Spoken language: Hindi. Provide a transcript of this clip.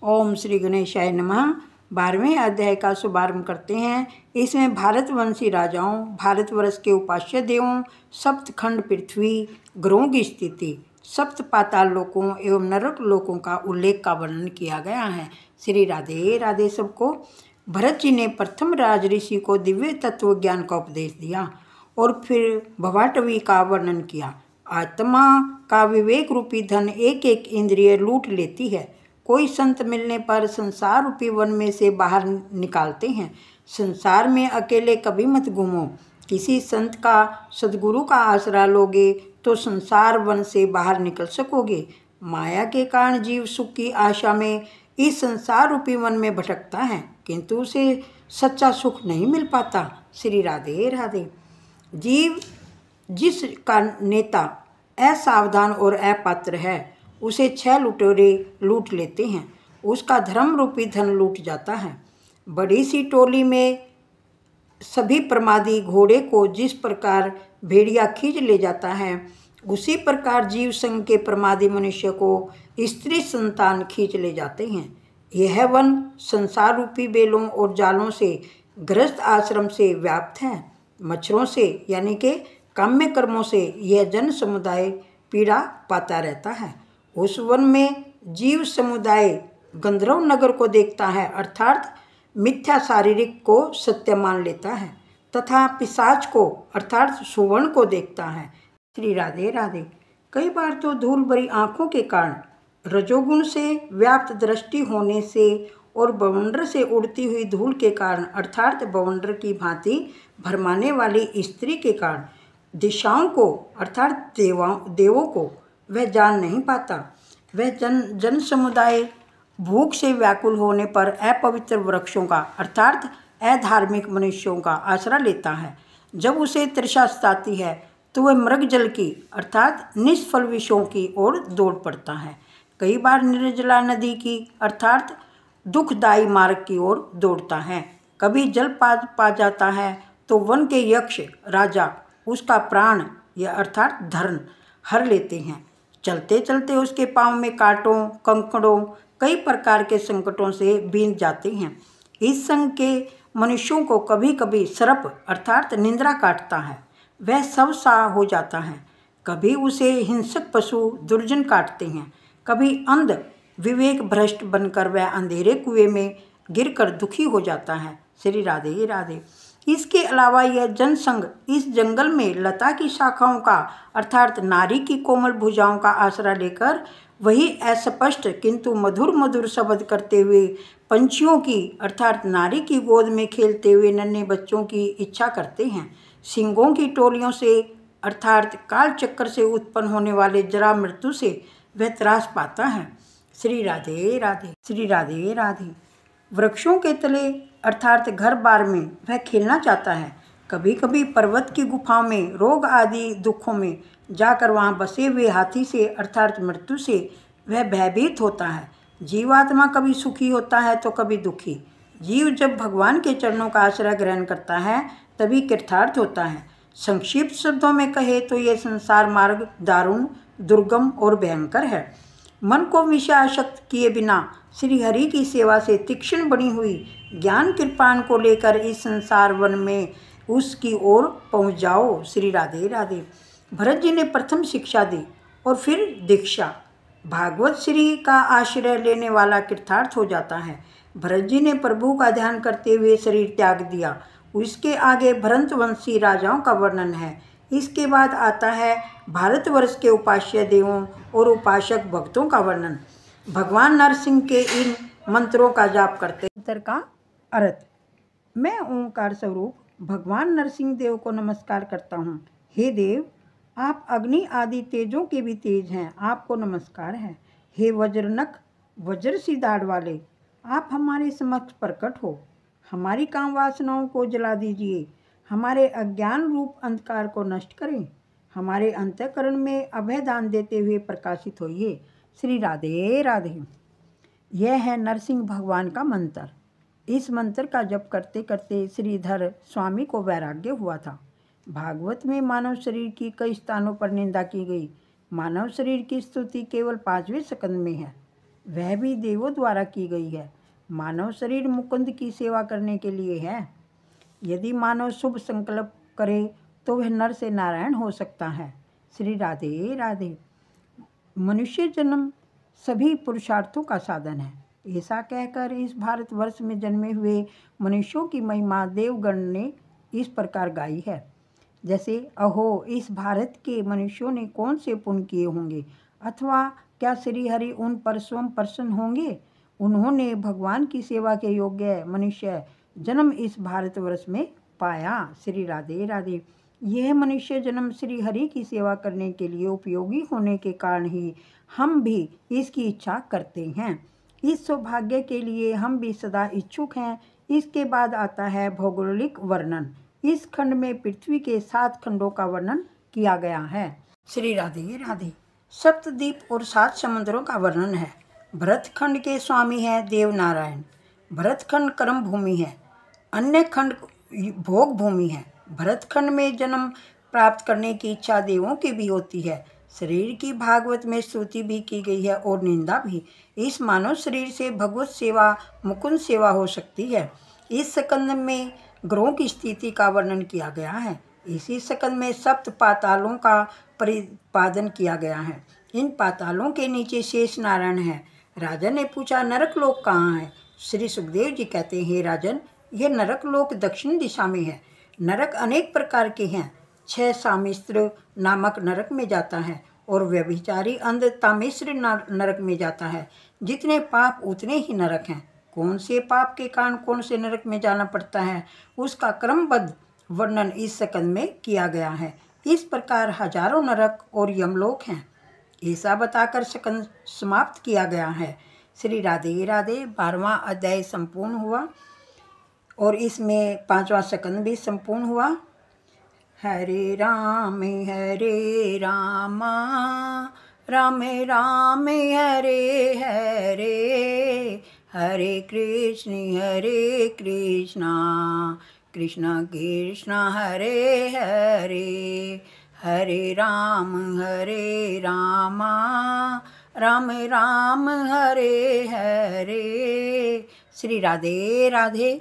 ओम श्री गणेशाय नमः। 12वें अध्याय का शुभारंभ करते हैं। इसमें भारतवंशी राजाओं, भारतवर्ष के उपास्य देवों, सप्तखंड पृथ्वी, ग्रहों की स्थिति, सप्त पाताल लोकों एवं नरक लोकों का उल्लेख का वर्णन किया गया है। श्री राधे राधे सबको। भरत जी ने प्रथम राजऋषि को दिव्य तत्व ज्ञान का उपदेश दिया और फिर भवाटवी का वर्णन किया। आत्मा का विवेक रूपी धन एक एक इंद्रिय लूट लेती है। कोई संत मिलने पर संसार रूपी वन में से बाहर निकालते हैं। संसार में अकेले कभी मत घूमो। किसी संत का, सद्गुरु का आसरा लोगे तो संसार वन से बाहर निकल सकोगे। माया के कारण जीव सुख की आशा में इस संसार रूपी वन में भटकता है, किंतु उसे सच्चा सुख नहीं मिल पाता। श्री राधे राधे। जीव जिस का नेता असावधान और अपात्र है, उसे 6 लुटेरे लूट लेते हैं। उसका धर्म रूपी धन लूट जाता है। बड़ी सी टोली में सभी प्रमादी घोड़े को जिस प्रकार भेड़िया खींच ले जाता है, उसी प्रकार जीव संग के प्रमादी मनुष्य को स्त्री संतान खींच ले जाते हैं। यह वन संसार रूपी बेलों और जालों से ग्रस्त आश्रम से व्याप्त है। मच्छरों से यानी कि काम्य कर्मों से यह जन समुदाय पीड़ा पाता रहता है। उस वन में जीव समुदाय गंधर्व नगर को देखता है, अर्थात मिथ्या शारीरिक को सत्य मान लेता है, तथा पिशाच को अर्थात सुवर्ण को देखता है। श्री राधे राधे। कई बार तो धूल भरी आँखों के कारण, रजोगुण से व्याप्त दृष्टि होने से और बवंडर से उड़ती हुई धूल के कारण अर्थात बवंडर की भांति भरमाने वाली स्त्री के कारण दिशाओं को अर्थात देवों को वह जान नहीं पाता। वह जन समुदाय भूख से व्याकुल होने पर अपवित्र वृक्षों का अर्थात अधार्मिक मनुष्यों का आसरा लेता है। जब उसे तृषा सताती है तो वह मृग जल की अर्थात निष्फल विषयों की ओर दौड़ पड़ता है। कई बार निर्जला नदी की अर्थात दुखदायी मार्ग की ओर दौड़ता है। कभी जल पा जाता है तो वन के यक्ष राजा उसका प्राण या अर्थात धर्म हर लेते हैं। चलते चलते उसके पाँव में कांटों, कंकड़ों, कई प्रकार के संकटों से बींध जाते हैं। इस संग के मनुष्यों को कभी कभी सर्प अर्थात निंद्रा काटता है, वह सब सा हो जाता है। कभी उसे हिंसक पशु दुर्जन काटते हैं। कभी अंध विवेक भ्रष्ट बनकर वह अंधेरे कुएं में गिरकर दुखी हो जाता है। श्री राधे राधे। इसके अलावा यह जनसंघ इस जंगल में लता की शाखाओं का अर्थात नारी की कोमल भुजाओं का आसरा लेकर वही अस्पष्ट किंतु मधुर मधुर शब्द करते हुए पंछियों की अर्थात नारी की गोद में खेलते हुए नन्हे बच्चों की इच्छा करते हैं। सिंहों की टोलियों से अर्थात काल चक्कर से उत्पन्न होने वाले जरा मृत्यु से वह त्रास पाता है। श्री राधे राधे। श्री राधे राधे। वृक्षों के तले अर्थात घर बार में वह खेलना चाहता है। कभी कभी पर्वत की गुफाओं में रोग आदि दुखों में जाकर वहाँ बसे हुए हाथी से अर्थात मृत्यु से वह भयभीत होता है। जीवात्मा कभी सुखी होता है तो कभी दुखी। जीव जब भगवान के चरणों का आश्रय ग्रहण करता है तभी कृतार्थ होता है। संक्षिप्त शब्दों में कहे तो ये संसार मार्ग दारुण, दुर्गम और भयंकर है। मन को विषय आसक्त किए बिना श्री हरि की सेवा से तीक्ष्ण बनी हुई ज्ञान कृपाण को लेकर इस संसार वन में उसकी ओर पहुँच जाओ। श्री राधे राधे। भरत जी ने प्रथम शिक्षा दी और फिर दीक्षा। भागवत श्री का आश्रय लेने वाला कृतार्थ हो जाता है। भरत जी ने प्रभु का ध्यान करते हुए शरीर त्याग दिया। उसके आगे भरतवंशी राजाओं का वर्णन है। इसके बाद आता है भारतवर्ष के उपास्य देवों और उपासक भक्तों का वर्णन। भगवान नरसिंह के इन मंत्रों का जाप करते मंत्र का अर्थ। मैं ओंकार स्वरूप भगवान नरसिंह देव को नमस्कार करता हूँ। हे देव, आप अग्नि आदि तेजों के भी तेज हैं, आपको नमस्कार है। हे वज्रनक, वज्र सी दाढ़ वाले, आप हमारे समक्ष प्रकट हो। हमारी काम वासनाओं को जला दीजिए। हमारे अज्ञान रूप अंधकार को नष्ट करें। हमारे अंतःकरण में अभय दान देते हुए प्रकाशित होइए। श्री राधे राधे। यह है नरसिंह भगवान का मंत्र। इस मंत्र का जप करते करते श्रीधर स्वामी को वैराग्य हुआ था। भागवत में मानव शरीर की कई स्थानों पर निंदा की गई। मानव शरीर की स्तुति केवल 5वें स्कंद में है। वह भी देवों द्वारा की गई है। मानव शरीर मुकुंद की सेवा करने के लिए है। यदि मानव शुभ संकल्प करे तो वह नर से नारायण हो सकता है। श्री राधे राधे। मनुष्य जन्म सभी पुरुषार्थों का साधन है, ऐसा कहकर इस भारतवर्ष में जन्मे हुए मनुष्यों की महिमा देवगण ने इस प्रकार गाई है। जैसे अहो, इस भारत के मनुष्यों ने कौन से पुण्य किए होंगे, अथवा क्या श्री हरि उन पर स्वयं प्रसन्न होंगे। उन्होंने भगवान की सेवा के योग्य मनुष्य जन्म इस भारतवर्ष में पाया। श्री राधे राधे। यह मनुष्य जन्म श्री हरि की सेवा करने के लिए उपयोगी होने के कारण ही हम भी इसकी इच्छा करते हैं। इस सौभाग्य के लिए हम भी सदा इच्छुक हैं। इसके बाद आता है भौगोलिक वर्णन। इस खंड में पृथ्वी के 7 खंडों का वर्णन किया गया है। श्री राधे राधे। सप्तद्वीप और 7 समुद्रों का वर्णन है। भरत खंड के स्वामी है देव नारायण। भरत खंड कर्म भूमि है। अन्य खंड भोग भूमि है। भरत खंड में जन्म प्राप्त करने की इच्छा देवों की भी होती है। शरीर की भागवत में स्तुति भी की गई है और निंदा भी। इस मानव शरीर से भगवत सेवा मुकुंद सेवा हो सकती है। इस स्कंद में ग्रहों की स्थिति का वर्णन किया गया है। इसी स्कंद में 7 पातालों का प्रतिपादन किया गया है। इन पातालों के नीचे शेष नारायण है। राजन ने पूछा, नरक लोक कहाँ है। श्री सुखदेव जी कहते हैं, हे राजन, यह नरक लोक दक्षिण दिशा में है। नरक अनेक प्रकार के हैं। 6 सामिस्त्र नामक नरक में जाता है और व्यभिचारी अंध तामिस्र नरक में जाता है। जितने पाप उतने ही नरक हैं। कौन से पाप के कारण कौन से नरक में जाना पड़ता है, उसका क्रमबद्ध वर्णन इस स्कंद में किया गया है। इस प्रकार हजारों नरक और यमलोक हैं, ऐसा बताकर स्कंद समाप्त किया गया है। श्री राधे राधे। 12वां अध्याय संपूर्ण हुआ और इसमें 5वां स्कंद भी संपूर्ण हुआ। हरे राम राम राम हरे हरे, हरे कृष्णा कृष्ण कृष्ण हरे हरे, हरे राम राम राम हरे हरे। श्री राधे राधे।